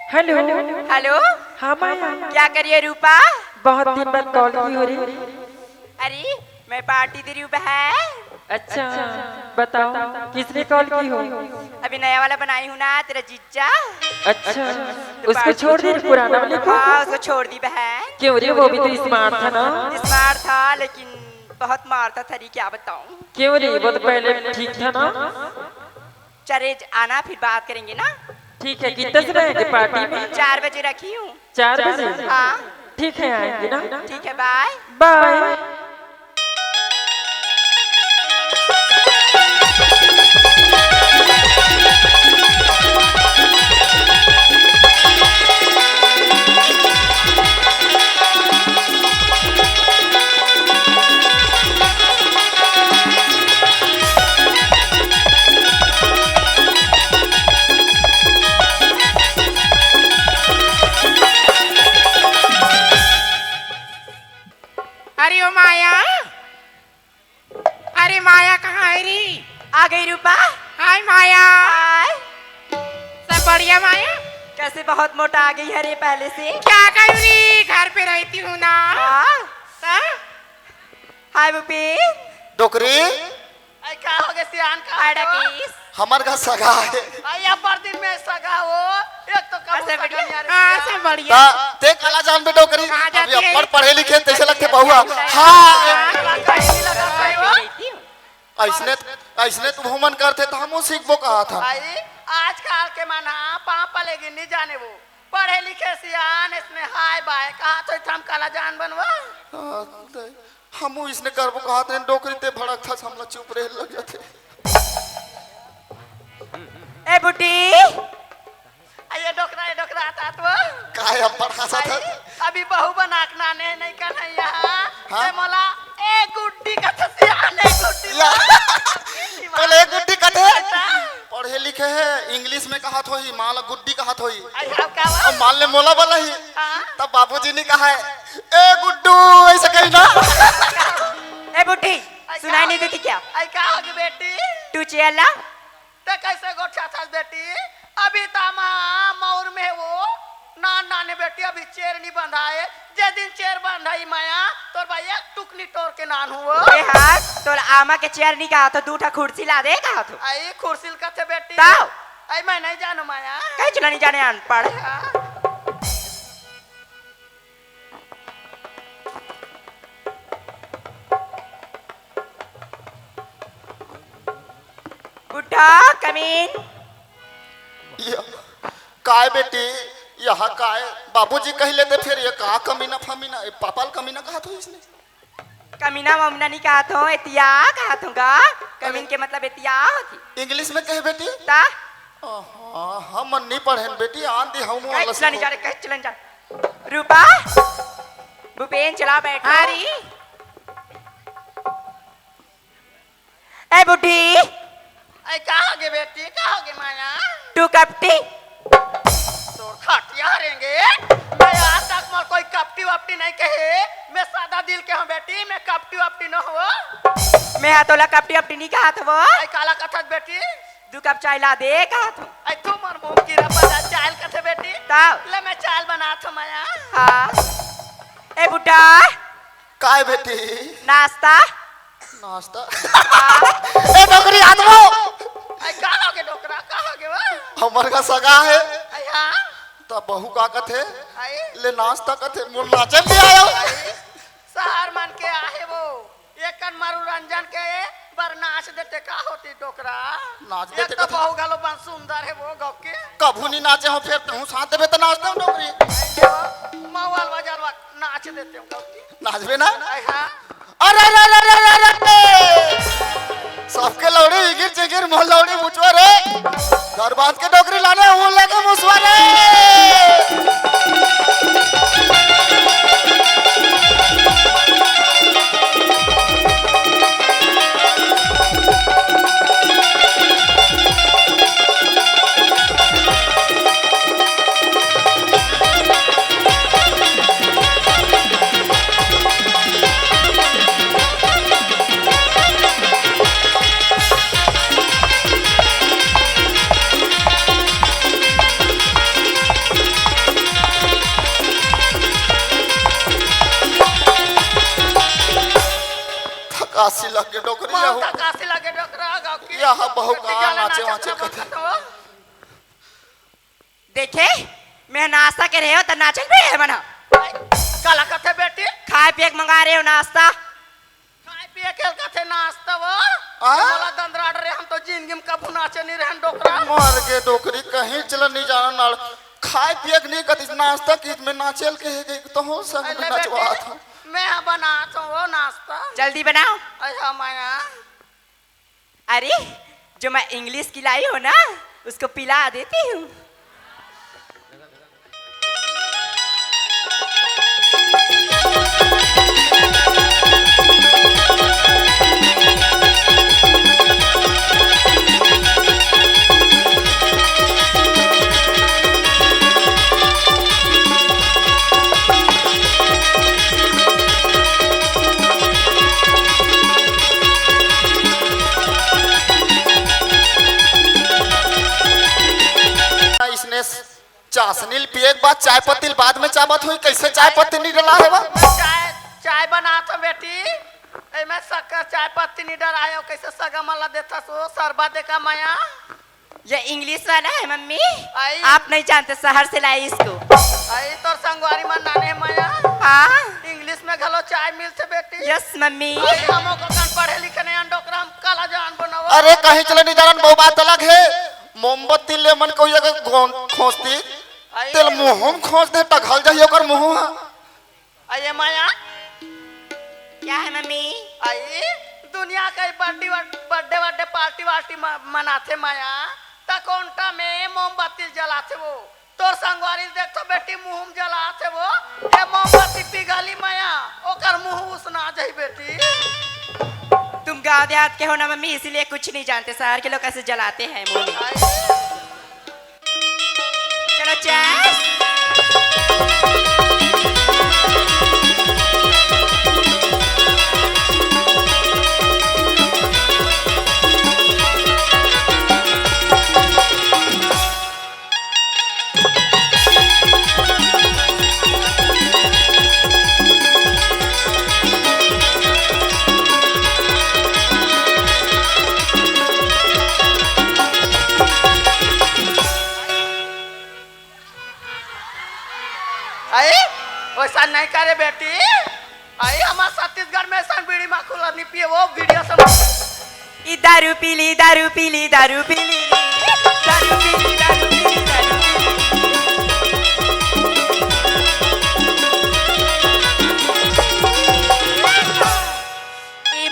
Hello. Hello. हाँ माया, क्या करिए रूपा? बहुत दिन बाद कॉल की हो रही। अरे मैं पार्टी दे रही हूँ बहन। अच्छा बताओ किसने कॉल की हो? अभी नया वाला बनाई हूँ ना तेरा जीजा। अच्छा उसको छोड़ दे पुराना वाले को। हाँ उसको छोड़ दी बहन। क्यों रे, वो भी तो स्मार्ट था ना। स्मार्ट था लेकिन बहुत मारता था री, क्या बताऊँ। क्यों रे, वो तो पहले ठीक था ना। चले आना फिर बात करेंगे ना। ठीक है, कितने से रहेंगे पार्टी में? 4 बजे रखी हूँ। 4 बजे? हाँ ठीक है, आएंगे ना। ठीक है, बाय बाय। अरे ओ माया, अरे माया कहाँ है री? आ गई रूपा। हाय माया। हाय। सब बढ़िया माया? कैसे बहुत मोटा आ गई है रे पहले से। क्या करूँ री, घर पे रहती हूँ ना। हाँ। हाँ? हाय भूपेन। डोकरी का हो गए सियान का? हाय डकीस। हमार घर सगा है। या पर दिन में सगा हो, एक तो कब ऐसे बढ़िया? हाँ सब बढ़िया। ते काला जान पे डोकरी कहाँ जाती अभी है? अपन पढ़े लिखे तैसे लगते बहुआ। हाँ ऐसने ऐसने तुम मन करते तो हमो सीखबो कहा था। आजकल के मना पापा लेकिन नहीं जाने वो पढ़े लिखे सियान इसमें हाय बाय कहा तो हम काला जान बनवा। हमू इसने करबो कहा था डोकरी ते भड़क था हमला चुप रह लग जाते। ए बुटी। ये डोकरा आता तो काय अपन हंसा था। अभी बहू बनाक नाने नहीं करना यहाँ हाँ? ते मोला एक गुड्डी का तो सियान एक गुड्डी या पहले एक गुड्डी कथे पढ़े लिखे है इंग्लिश में कहा थोई माल गुड्डी कहा थोई और मान ले मोला वाला ही तब बाबूजी ने कहा है ए गुड्डू ऐसा कही ना। ए बुटी सुनाई नहीं देती क्या? आई का होगी बेटी तू चेला ते कैसे गोठा था बेटी? अभी तामा मौर में वो नाने बेटी अभी चेर नहीं बंधाए जे दिन चेर बंधाई माया तोर भाई एक टुकनी तोड़ के नान हुआ। ए हां तोर आमा के चेयर नहीं कहा तो दूठा कुर्सी ला दे कहा तो। आई कुर्सी कथे बेटी ताओ आई मैं नहीं जानू माया कहीं चला नहीं जाने अनपढ़। बुढ़ा कमीन काय बेटी यहाँ काय बाबूजी कह लेते फिर ये कहा कमीना फमीना पापाल कमीना कहा तो इसने कमीना ममना नहीं कहा तो एतिया कहा थूंगा। कमीन के मतलब एतिया होती इंग्लिश में कहे बेटी। ता हम मन नहीं पढ़े बेटी आंधी हम कहीं चला नहीं जा रहे, कहीं चला नहीं जा। रूपा भूपेन चला बैठ। हरी ए बुढ़ी आई कहोगे बेटी कहोगे माया तू कपटी तो खटिया रहेंगे। मैं आज तक मोर कोई कपटी वपटी नहीं कहे मैं सादा दिल के हूँ बेटी मैं कपटी वपटी न हो। मैं हाथोला कपटी अपटी नहीं कहा था वो। आई काला कथत बेटी 2 कप चाय ला दे कहा था। आई तू मर मुंह की रपा चाल कथे बेटी ताओ ले मैं चाल बना था माया। हाँ ए बुढ़ा काय बेटी नाश्ता नाश्ता ए डोकरी आदमो आई कहोगे डोकरा कहोगे वो हमर का सगा है आई हाँ तो बहू का कथे आई ले नाश्ता कथे मोर नाचे भी आयो। शहर मन के आहे वो एक मनोरंजन के बर नाच देते का होती डोकरा नाच एक देते तो कथे बहु गलो बन सुंदर है वो गौ के कभू नहीं नाचे हो फिर तू साथ में तो नाचते हो डोकरी मवाल बाजार नाच देते हूँ गौ के नाचबे ना। आई हाँ अरे अरे अरे अरे अरे सबके लौड़ी इगिर चिगिर मोल लौड़ी मुचवा रे घर बांध के डोकरी लाने वो लेके मुसवा रे। काशी लगे डोकरी बहुत काशी लगे डोकरा गाँव की यहाँ बहु का नाचे वाचे कथे देखे मैं नाश्ता कर रहे हो तो नाचल भी है बना काला कथे बेटी खाए पिए के मंगा रहे हो नाश्ता खाए पिए के कथे नाश्ता वो बोला दंदरा रे हम तो जिंदगी में कबू नाचे नहीं रहन डोकरा मर के डोकरी कहीं चल नहीं जाना नाल खाए पिए के नहीं कथी नाश्ता की में नाचल के है तो हो संग में नचवा था मैं बनाता हूँ वो नाश्ता जल्दी बनाओ अच्छा माया अरे जो मैं इंग्लिश खिलाई हो ना उसको पिला देती हूँ इसने चाशनी पिए के बाद चाय पत्ती बाद में चाबत हुई कैसे चाय पत्ती नहीं डला है चाय चाय बनाता बेटी मैं शक्कर चाय पत्ती नहीं डरायो कैसे सगा मला देता सो सरबा देखा माया ये इंग्लिश वाला है मम्मी आई। आप नहीं जानते शहर से लाई इसको आई तो संगवारी मन नाने माया हाँ इंग्लिश में घलो चाय मिलते बेटी यस मम्मी आई हमो को कन पढ़े लिखे नहीं डोकरा हम काला जान बनाओ अरे कहीं चले नहीं जाना बहु बात अलग है मोमबत्ती ले मन कोई अगर खोजती तेल मुंह में खोज दे टघल जाइए ओकर मुंह आई माया क्या है मम्मी आई दुनिया का बर्थडे बर्थडे पार्टी वार्टी मनाते माया तकोंटा में मोमबत्ती जलाते वो तोर संगवारी देख तो बेटी मुंह में जलाते वो ये मोमबत्ती पिघली माया ओकर मुंह उसना जाई बेटी तुम गाँव देहात के हो ना मम्मी इसीलिए कुछ नहीं जानते शहर के लोग कैसे जलाते हैं मुंह में चलो चाय आई वैसा नहीं करे बेटी आई हमारे छत्तीसगढ़ में ऐसा बीड़ी माखुला नहीं पिए वो वीडियो सब दारू पीली दारू पीली दारू पीली दारू पीली दारू पीली दारू पीली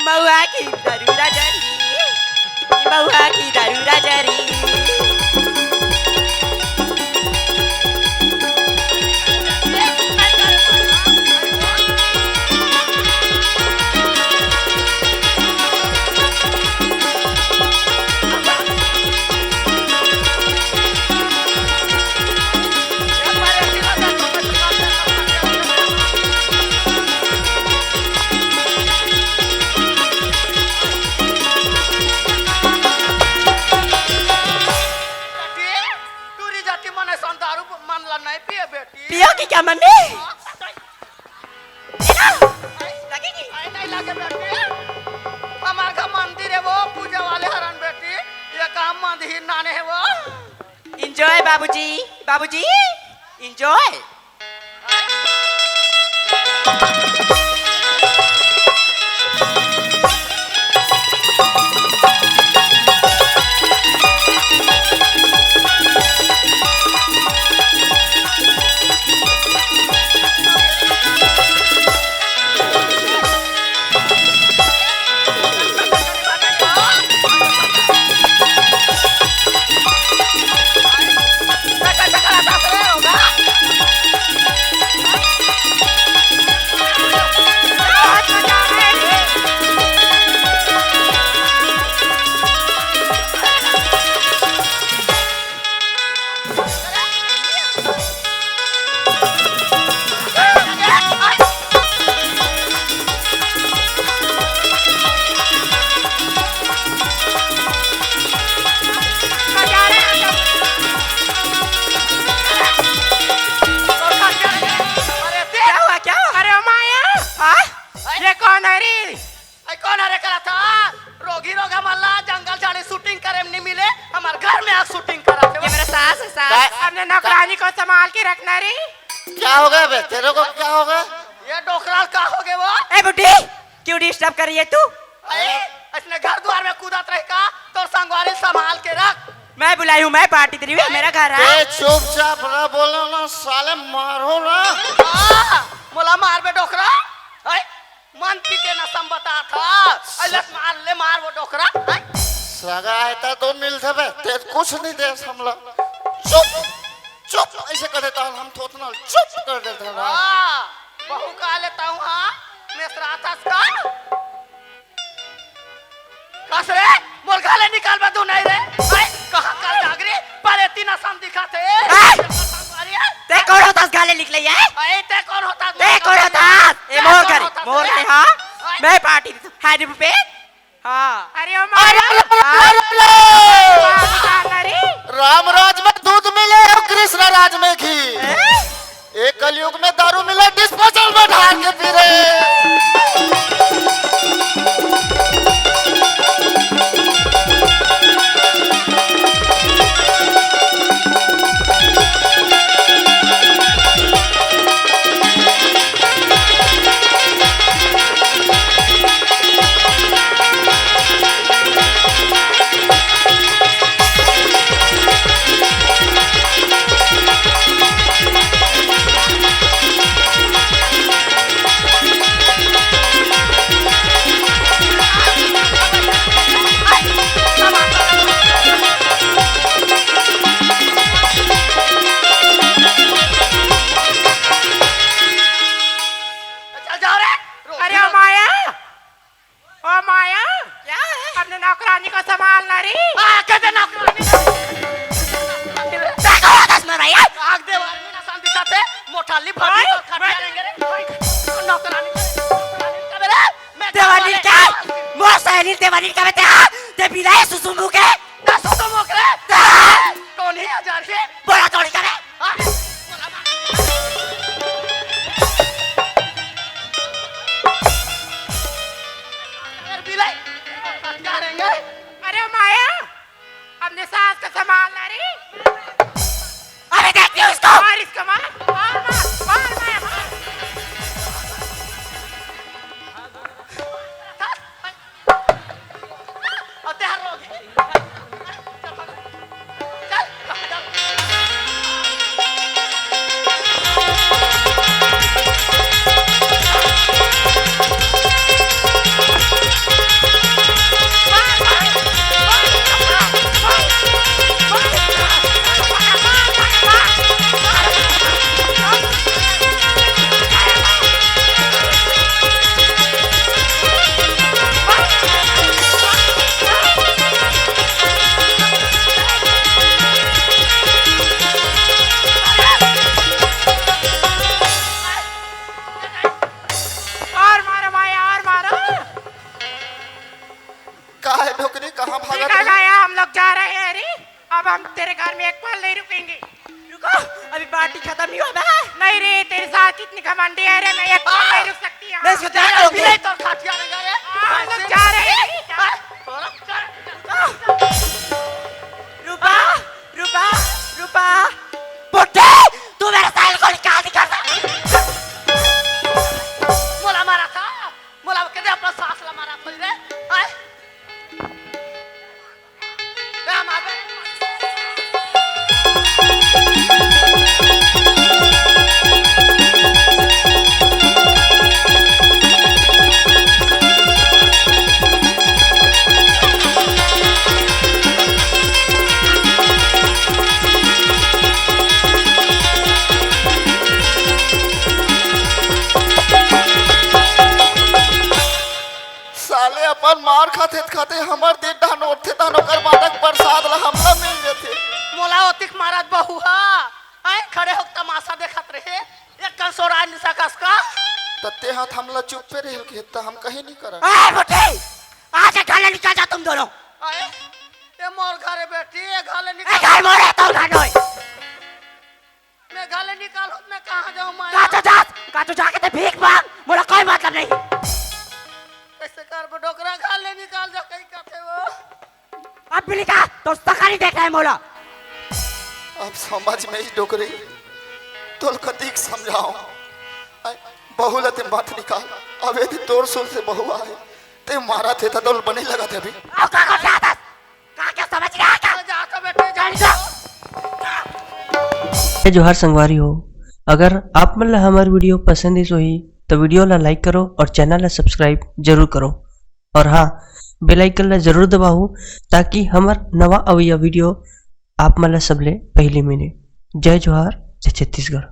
महुआ की दारू राजरी महुआ की दारू राजरी पियो की क्या मम्मी लगेगी नहीं लगे बेटी हमारे घर मंदिर है वो पूजा वाले हरण बेटी ये काम मंदिर नाने है वो एंजॉय बाबूजी बाबूजी एंजॉय अपने नौकरानी को संभाल के रखना रे। क्या हो गया बे? तेरे को क्या हो गया? ये डोकराल का हो गए वो? ए बुड्ढी, क्यों डिस्टर्ब कर रही है तू? इसने घर द्वार में कूदत रही का तो संगवारी संभाल के रख। मैं बुलाई हूँ, मैं पार्टी दे रही हूँ, मेरा घर है। ए चुपचाप रह, बोलो ना साले, मारो ना। मोला मार बे डोकरा। मन पीटे न संबता था। मार ले, मार वो डोकरा। सगा है तो मिल बे, ते कुछ नहीं दे हम लोग। चुप चुप ऐसे कर देता हम थोतना चुप कर देता ना। बहू का लेता हूँ। हाँ मैं सराता का कस रे मोर गाले निकाल बा तू नहीं रे। कहाँ काल जागरी पर तीन असम दिखाते। ते कौन होता गाले निकले है? ते कौन होता? ते कौन होता? ए मोर करे, मोर करे। हाँ मैं पार्टी दे है रे पे। हाँ अरे ओ राम राज में दूध मिले और कृष्ण राज में घी। एक कलयुग में दारू मिले, डिस्पोजल में ढाल के पी रहे। नौकरानी को संभालना रे। कहते नौकरानी आग दे आदमी ना शांति साथे मोठाली भाभी तो खटिया लेंगे रे। नौकरानी का रे मैं देवानी का मोर सहेली देवानी का बेटा ते बिलाए सुसुमु के ना सुसुमु के कौन है हजार के बड़ा तोड़ी करे। अरे माया अपने सास का संभालना रे। अरे देखिए उसको, मार इसको, मार मार मार माया मार। तैयार हो गए अब हम तेरे घर में एक पल नहीं रुकेंगे। रुको, अभी पार्टी खत्म नहीं हुआ। नहीं रे, तेरे साथ कितनी घमंडी है रे, मैं एक पल नहीं रुक सकती। मैं इसको जा रहा हूँ तो खातिया लगा रे। हम लोग जा रहे हैं। रुपा रुपा रुपा बुड्ढे, तू मेरे साल को निकाल दिखा। मोला मारा था, मोला कहते अपना सास ला मारा था रे। अपन मार खाते खाते हमर दिन डानो उठते डानो कर माटक प्रसाद ला हमला मिल जेथे। मोला ओतिक महाराज बहु हा आए खड़े हो तमाशा देखत रहे एक कंसोरा निशा कसका तत्ते हाथ हमला चुप पे रह के त हम कहीं नहीं करा। ए बुड्ढे, आज गाले निकाल जा तुम दोनों। आए ए मोर घरे बेटी ए गाले ए निकाल। घर मोरे तो घानोय। मैं गाले निकाल मैं कहां जाऊं माया। का तो जाके ते भीख मांग, मोला कोई मतलब नहीं। ऐसे कर बडोकरा गाले निकाल जा, कहीं कहते वो अब भी निकाल तो सका नहीं देख रहा है मोला। अब समझ में ही डोकरी तोल कतीक समझाओ बहू लते मत निकाल अब यदि तोर सुल से बहू आए ते मारा थे तो तोल बने लगा थे अभी का क्या समझ रहा है जाकर बेटे जान जा जोहार संगवारी हो। अगर आप मन ला हमार वीडियो पसंद ही सोही तो वीडियो ला लाइक करो और चैनल ला सब्सक्राइब जरूर करो और हाँ बेल आइकन ला जरूर दबाओ ताकि हमार नवा अवैया वीडियो आप मन ला सबले पहले मिले। जय जोहार, जय छत्तीसगढ़।